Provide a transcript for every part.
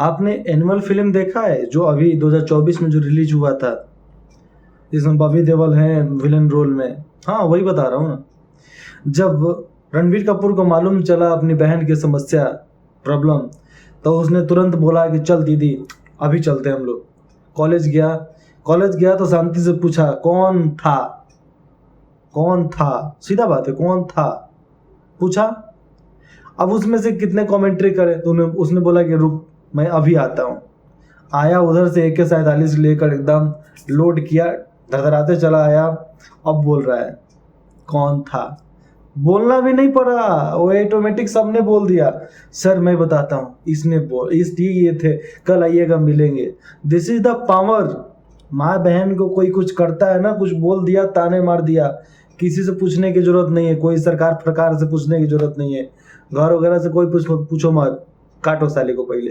आपने animal film देखा है जो अभी 2024 में जो रिलीज हुआ था, जिसमें बॉबी देओल है विलन रोल में? हाँ वही बता रहा हूँ ना। जब रणबीर कपूर को मालूम चला अपनी बहन की समस्या प्रॉब्लम, तो उसने तुरंत बोला कि चल दीदी अभी चलते हैं हम लोग। कॉलेज गया तो शांति से पूछा कौन था, सीधा बात है, कौन था पूछा। अब उसमें से कितने कमेंट्री करे तो उसने बोला कि रुक मैं अभी आता हूँ। आया उधर से AK-47 लेकर एकदम लोड किया, धड़धड़ाते चला आया। अब बोल रहा है कौन था, बोलना भी नहीं पड़ा, वो ऑटोमेटिक सबने बोल दिया। सर मैं बताता हूँ, ये थे, कल आइएगा मिलेंगे। This is the power. माँ बहन को कोई कुछ करता है ना, कुछ बोल दिया, ताने मार दिया, किसी से पूछने की जरूरत नहीं है, कोई सरकार से पूछने की जरूरत नहीं है, घर वगैरह से कोई पूछो मत, काटो साले को पहले,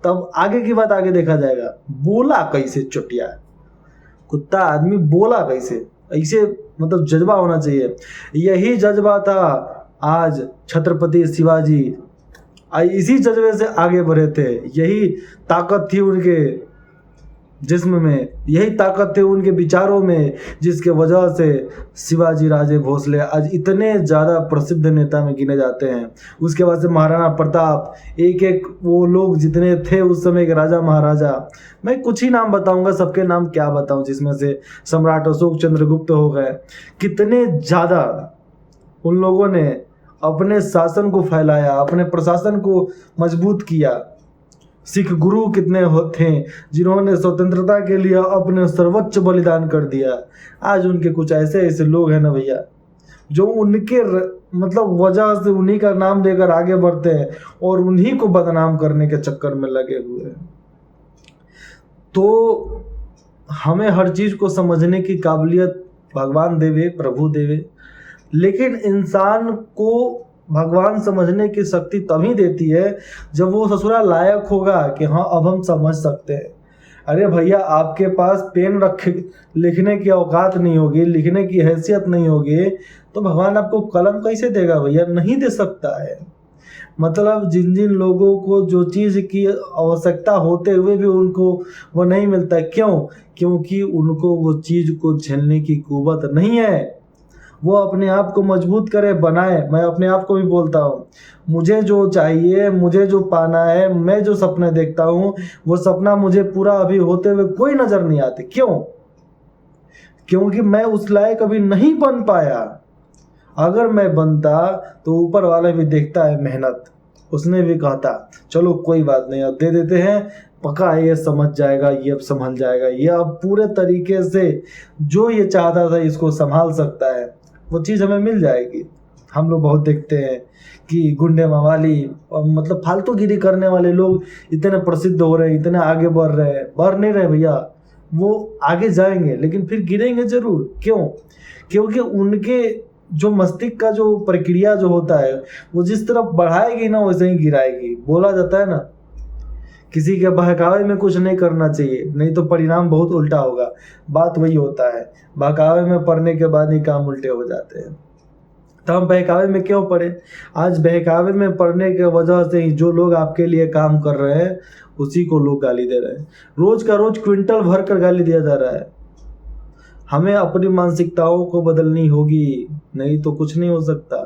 तब आगे की बात आगे देखा जाएगा। बोला कैसे चुटिया कुत्ता आदमी, बोला कैसे, ऐसे मतलब जज्बा होना चाहिए। यही जज्बा था आज छत्रपति शिवाजी, इसी जज्बे से आगे बढ़े थे। यही ताकत थी उनके जिस्म में, यही ताकत थी उनके विचारों में, जिसके वजह से शिवाजी राजे भोसले आज इतने ज़्यादा प्रसिद्ध नेता में गिने जाते हैं। उसके बाद से महाराणा प्रताप, एक वो लोग जितने थे उस समय के राजा महाराजा, मैं कुछ ही नाम बताऊंगा, सबके नाम क्या बताऊं, जिसमें से सम्राट अशोक चंद्रगुप्त हो गए। कितने ज़्यादा उन लोगों ने अपने शासन को फैलाया, अपने प्रशासन को मजबूत किया। सिख गुरु कितने थे जिन्होंने स्वतंत्रता के लिए अपने सर्वोच्च बलिदान कर दिया। आज उनके कुछ ऐसे लोग हैं ना भैया, जो उनके मतलब वजह से उन्हीं का नाम लेकर आगे बढ़ते हैं और उन्हीं को बदनाम करने के चक्कर में लगे हुए हैं। तो हमें हर चीज को समझने की काबिलियत भगवान देवे, प्रभु देवे, लेकिन इंसान को भगवान समझने की शक्ति तभी देती है जब वो ससुरा लायक होगा कि हाँ अब हम समझ सकते हैं। अरे भैया आपके पास पेन रखे लिखने की औकात नहीं होगी, लिखने की हैसियत नहीं होगी, तो भगवान आपको कलम कैसे देगा भैया? नहीं दे सकता है। मतलब जिन लोगों को जो चीज़ की आवश्यकता होते हुए भी उनको वो नहीं मिलता, क्यों? क्योंकि उनको वो चीज़ को झेलने की कुव्वत नहीं है। वो अपने आप को मजबूत करे, बनाए। मैं अपने आप को भी बोलता हूँ, मुझे जो चाहिए, मुझे जो पाना है, मैं जो सपने देखता हूँ, वो सपना मुझे पूरा अभी होते हुए कोई नज़र नहीं आते। क्यों? क्योंकि मैं उस लायक अभी नहीं बन पाया। अगर मैं बनता तो ऊपर वाला भी देखता है मेहनत, उसने भी कहता चलो कोई बात नहीं, अब दे देते हैं, पक्का ये समझ जाएगा, ये अब संभल जाएगा, ये अब पूरे तरीके से जो ये चाहता था इसको संभाल सकता है, वो चीज़ हमें मिल जाएगी। हम लोग बहुत देखते हैं कि गुंडे मवाली और मतलब फालतूगिरी करने वाले लोग इतने प्रसिद्ध हो रहे हैं, इतने आगे बढ़ रहे हैं। बढ़ नहीं रहे भैया, वो आगे जाएंगे लेकिन फिर गिरेंगे जरूर। क्यों? क्योंकि उनके जो मस्तिष्क का जो प्रक्रिया जो होता है वो जिस तरफ बढ़ाएगी ना वैसे ही गिराएगी। बोला जाता है ना, किसी के बहकावे में कुछ नहीं करना चाहिए, नहीं तो परिणाम बहुत उल्टा होगा। बात वही होता है, बहकावे में पड़ने के बाद ही काम उल्टे हो जाते हैं। तो हम बहकावे में क्यों पड़े? आज बहकावे में पड़ने के वजह से ही जो लोग आपके लिए काम कर रहे हैं उसी को लोग गाली दे रहे हैं। रोज का रोज क्विंटल भर कर गाली दिया जा रहा है। हमें अपनी मानसिकताओं को बदलनी होगी, नहीं तो कुछ नहीं हो सकता।